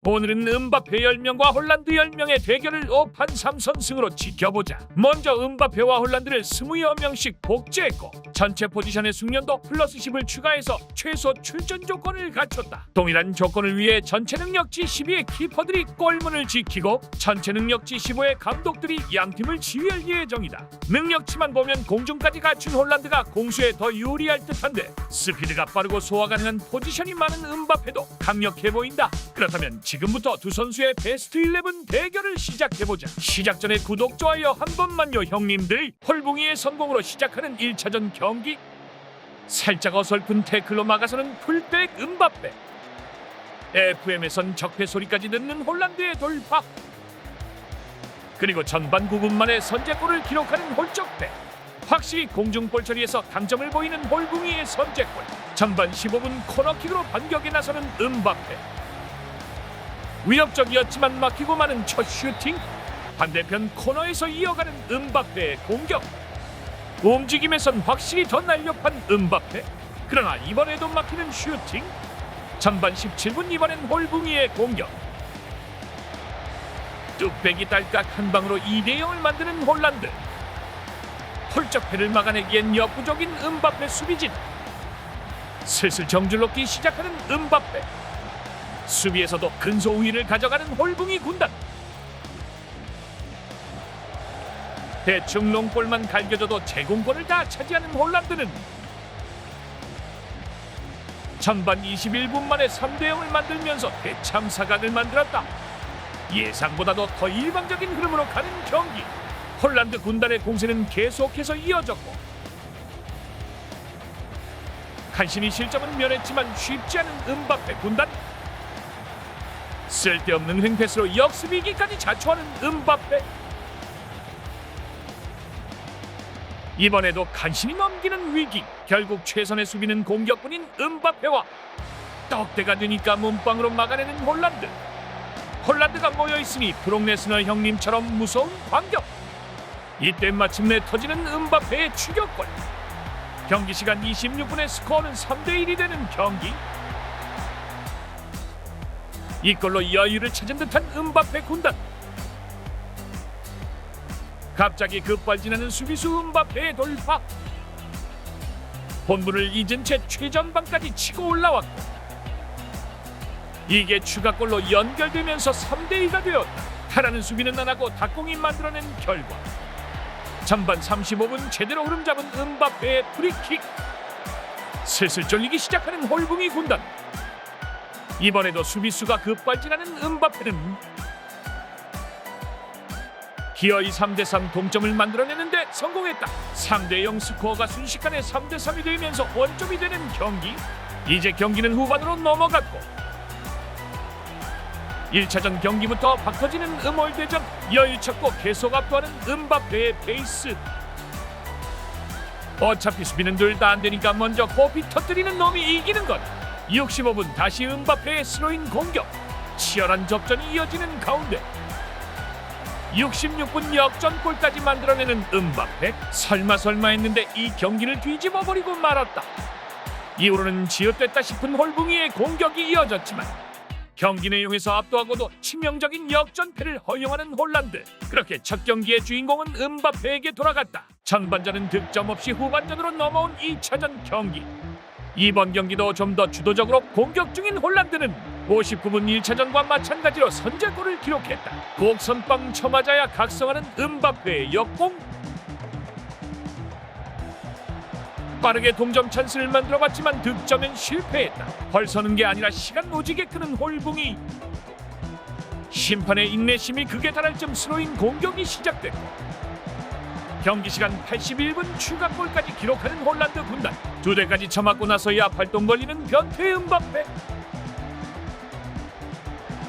오늘은 음바페 10명과 홀란드 10명의 대결을 5판 3선승으로 지켜보자. 먼저 음바페와 홀란드를 20여 명씩 복제했고 전체 포지션의 숙련도 플러스 10을 추가해서 최소 출전 조건을 갖췄다. 동일한 조건을 위해 전체 능력치 12의 키퍼들이 골문을 지키고 전체 능력치 15의 감독들이 양팀을 지휘할 예정이다. 능력치만 보면 공중까지 갖춘 홀란드가 공수에 더 유리할 듯한데 스피드가 빠르고 소화 가능한 포지션이 많은 음바페도 강력해 보인다. 그렇다면 지금부터 두 선수의 베스트 11 대결을 시작해보자. 시작 전에 구독, 좋아요 한 번만요 형님들. 홀붕이의 성공으로 시작하는 1차전 경기. 살짝 어설픈 태클로 막아서는 풀백 음바페. FM에선 적폐 소리까지 듣는 홀란드의 돌파. 그리고 전반 9분 만에 선제골을 기록하는 홀적배. 확실히 공중볼 처리에서 강점을 보이는 홀붕이의 선제골. 전반 15분 코너킥으로 반격에 나서는 음바페. 위협적이었지만 막히고 마는 첫 슈팅. 반대편 코너에서 이어가는 음바페의 공격. 움직임에선 확실히 더 날렵한 음바페. 그러나 이번에도 막히는 슈팅. 전반 17분 이번엔 홀붕이의 공격. 뚝배기 딸깍 한 방으로 2대0을 만드는 홀란드. 홀적패를 막아내기엔 역부족인 음바페 수비진. 슬슬 정줄 놓기 시작하는 음바페. 수비에서도 근소 우위를 가져가는 홀붕이 군단. 대충 롱볼만 갈겨줘도 제공권을 다 차지하는 홀란드는 전반 21분 만에 3대0을 만들면서 대참사각을 만들었다. 예상보다도 더 일방적인 흐름으로 가는 경기. 홀란드 군단의 공세는 계속해서 이어졌고 간신히 실점은 면했지만 쉽지 않은 음바페 군단. 쓸데없는 횡패스로 역습이기까지 자초하는 음바페. 이번에도 간신히 넘기는 위기. 결국 최선의 수비는 공격뿐인 음바페와 떡대가 되니까 몸빵으로 막아내는 홀란드. 홀란드가 모여있으니 브록레스너 형님처럼 무서운 광격. 이때 마침내 터지는 음바페의 추격골. 경기 시간 26분에 스코어는 3대1이 되는 경기. 이 골로 여유를 찾은 듯한 음바페 군단. 갑자기 급발진하는 수비수 음바페의 돌파. 본분을 잊은 채 최전방까지 치고 올라왔고 이게 추가골로 연결되면서 3대2가 되었다. 하라는 수비는 안 하고 닭공이 만들어낸 결과 전반 35분 제대로 흐름 잡은 음바페의 프리킥. 슬슬 쫄리기 시작하는 홀붕이 군단. 이번에도 수비수가 급발진하는 음바페는 기어이 3대3 동점을 만들어내는데 성공했다. 3대0 스코어가 순식간에 3대3이 되면서 원점이 되는 경기. 이제 경기는 후반으로 넘어갔고 1차전 경기부터 박터지는 음홀대전. 여유 찾고 계속 압도하는 음바페의 페이스. 어차피 수비는 둘 다 안되니까 먼저 고비 터뜨리는 놈이 이기는 것. 65분 다시 음바페의 스로인 공격. 치열한 접전이 이어지는 가운데 66분 역전골까지 만들어내는 음바페. 설마 했는데 이 경기를 뒤집어버리고 말았다. 이후로는 지읒됐다 싶은 홀붕이의 공격이 이어졌지만 경기 내용에서 압도하고도 치명적인 역전패를 허용하는 홀란드. 그렇게 첫 경기의 주인공은 음바페에게 돌아갔다. 전반전은 득점 없이 후반전으로 넘어온 2차전 경기. 이번 경기도 좀 더 주도적으로 공격 중인 홀란드는 59분 1차전과 마찬가지로 선제골을 기록했다. 곡선빵 쳐맞아야 각성하는 음바페의 역공. 빠르게 동점 찬스를 만들어봤지만 득점엔 실패했다. 헐서는 게 아니라 시간 오지게 끄는 홀붕이. 심판의 인내심이 극에 달할 쯤 스로인 공격이 시작됐고 경기 시간 81분 추가골까지 기록하는 홀란드 군단. 2대까지 쳐맞고 나서야 발동 걸리는 변태 음바페.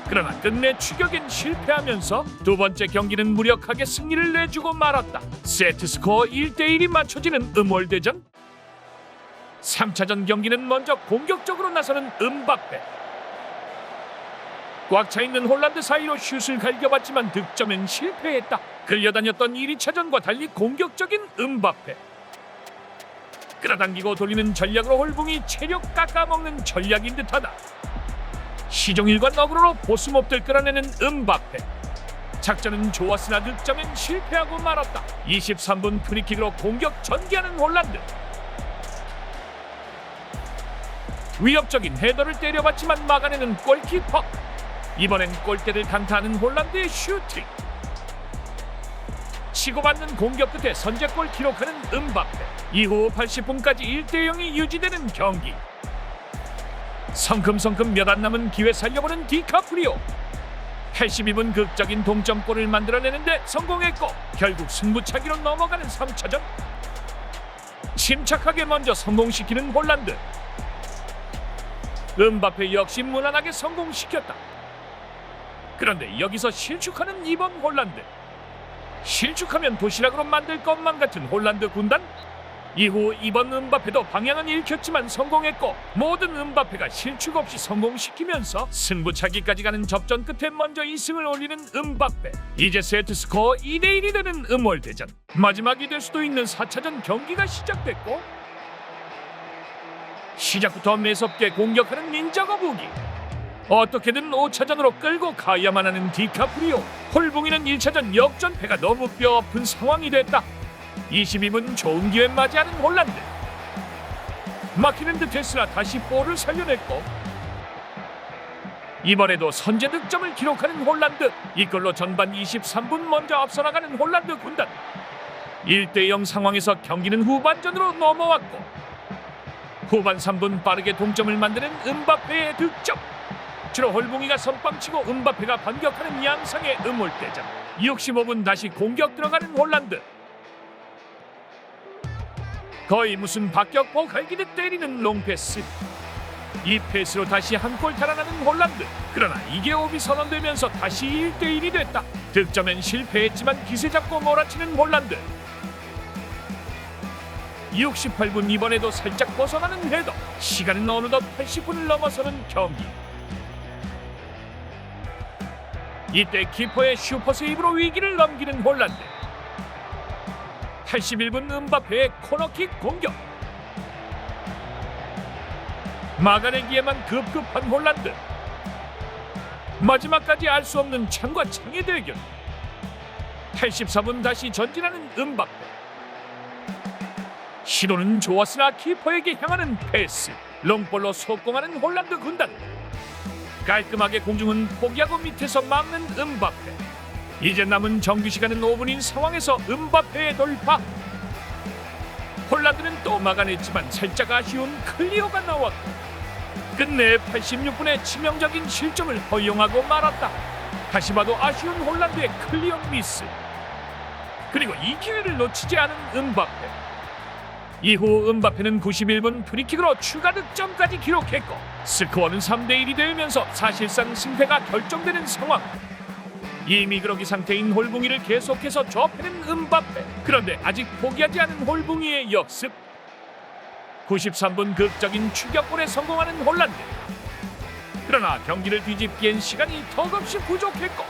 그러나 끝내 추격엔 실패하면서 두 번째 경기는 무력하게 승리를 내주고 말았다. 세트 스코어 1대1이 맞춰지는 음홀대전. 3차전 경기는 먼저 공격적으로 나서는 음바페. 꽉 차있는 홀란드 사이로 슛을 갈겨봤지만 득점엔 실패했다. 끌려다녔던 1차전과 달리 공격적인 음바페. 끌어당기고 돌리는 전략으로 홀붕이 체력 깎아먹는 전략인 듯하다. 시종일관 어그로로 보스몹들 끌어내는 음바페. 작전은 좋았으나 득점엔 실패하고 말았다. 23분 프리킥으로 공격 전개하는 홀란드. 위협적인 헤더를 때려봤지만 막아내는 골키퍼. 이번엔 골대를 강타하는 홀란드의 슈팅. 치고받는 공격 끝에 선제골 기록하는 음바페. 이후 80분까지 1대0이 유지되는 경기. 성큼성큼 몇 안 남은 기회 살려보는 디카프리오. 82분 극적인 동점골을 만들어내는데 성공했고 결국 승부차기로 넘어가는 3차전. 침착하게 먼저 성공시키는 홀란드. 음바페 역시 무난하게 성공시켰다. 그런데 여기서 실축하는 이번 홀란드. 실축하면 도시락으로 만들 것만 같은 홀란드 군단. 이후 이번 음바페도 방향은 읽혔지만 성공했고 모든 음바페가 실축 없이 성공시키면서 승부차기까지 가는 접전 끝에 먼저 2승을 올리는 음바페. 이제 세트스코어 2대1이 되는 음월대전. 마지막이 될 수도 있는 4차전 경기가 시작됐고 시작부터 매섭게 공격하는 닌자 거북이. 어떻게든 5차전으로 끌고 가야만 하는 디카프리오. 홀붕이는 1차전 역전패가 너무 뼈아픈 상황이 됐다. 22분 좋은 기회 맞이하는 홀란드. 막히는 듯 했으나 다시 볼을 살려냈고 이번에도 선제 득점을 기록하는 홀란드. 이걸로 전반 23분 먼저 앞서 나가는 홀란드 군단. 1대0 상황에서 경기는 후반전으로 넘어왔고 후반 3분 빠르게 동점을 만드는 음바페의 득점. 주로 홀붕이가 선빵치고 음바페가 반격하는 양상의 음월대전. 65분 다시 공격 들어가는 홀란드. 거의 무슨 박격포 갈기듯 때리는 롱패스. 이 패스로 다시 한 골 달아나는 홀란드. 그러나 이게 오비 선언되면서 다시 1대1이 됐다. 득점엔 실패했지만 기세 잡고 몰아치는 홀란드. 68분 이번에도 살짝 벗어나는 헤더. 시간은 어느덧 80분을 넘어서는 경기. 이때 키퍼의 슈퍼세이브로 위기를 넘기는 홀란드. 81분 음바페의 코너킥 공격. 막아내기에만 급급한 홀란드. 마지막까지 알 수 없는 창과 창의 대결. 84분 다시 전진하는 음바페. 시도는 좋았으나 키퍼에게 향하는 패스. 롱볼로 속공하는 홀란드 군단. 깔끔하게 공중은 포기하고 밑에서 막는 음바페. 이제 남은 정규 시간은 5분인 상황에서 음바페의 돌파. 홀란드는 또 막아냈지만 살짝 아쉬운 클리어가 나왔고 끝내 86분에 치명적인 실점을 허용하고 말았다. 다시 봐도 아쉬운 홀란드의 클리어 미스. 그리고 이 기회를 놓치지 않은 음바페. 이후 음바페는 91분 프리킥으로 추가 득점까지 기록했고 스코어는 3대1이 되면서 사실상 승패가 결정되는 상황. 이미 그러기 상태인 홀붕이를 계속해서 좁히는 음바페. 그런데 아직 포기하지 않은 홀붕이의 역습. 93분 극적인 추격골에 성공하는 홀란드. 그러나 경기를 뒤집기엔 시간이 턱없이 부족했고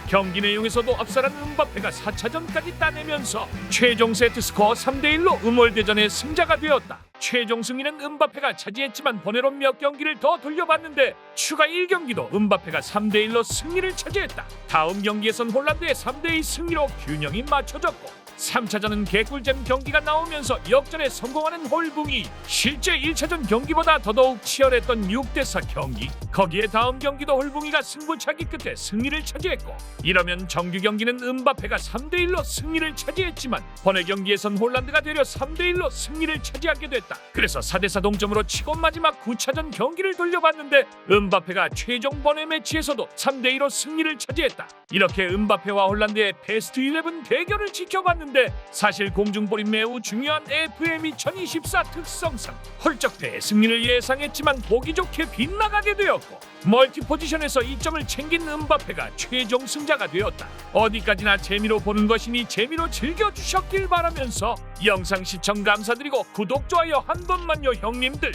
경기 내용에서도 압살한 음바페가 4차전까지 따내면서 최종 세트스코어 3대1로 음월대전의 승자가 되었다. 최종 승리는 음바페가 차지했지만 번외로 몇 경기를 더 돌려봤는데 추가 1경기도 음바페가 3대1로 승리를 차지했다. 다음 경기에선 홀란드의 3대2 승리로 균형이 맞춰졌고 3차전은 개꿀잼 경기가 나오면서 역전에 성공하는 홀붕이. 실제 1차전 경기보다 더더욱 치열했던 6대4 경기. 거기에 다음 경기도 홀붕이가 승부차기 끝에 승리를 차지했고 이러면 정규 경기는 음바페가 3대1로 승리를 차지했지만 번외 경기에선 홀란드가 되려 3대1로 승리를 차지하게 됐다. 그래서 4대4 동점으로 치고 마지막 9차전 경기를 돌려봤는데 음바페가 최종 번외 매치에서도 3대2로 승리를 차지했다. 이렇게 음바페와 홀란드의 베스트 11 대결을 지켜봤는데 사실 공중볼이 매우 중요한 FM 2024 특성상 홀적패의 승리를 예상했지만 보기 좋게 빗나가게 되었고 멀티 포지션에서 2점을 챙긴 음바페가 최종 승자가 되었다. 어디까지나 재미로 보는 것이니 재미로 즐겨주셨길 바라면서 영상 시청 감사드리고 구독, 좋아요 한 번만요 형님들.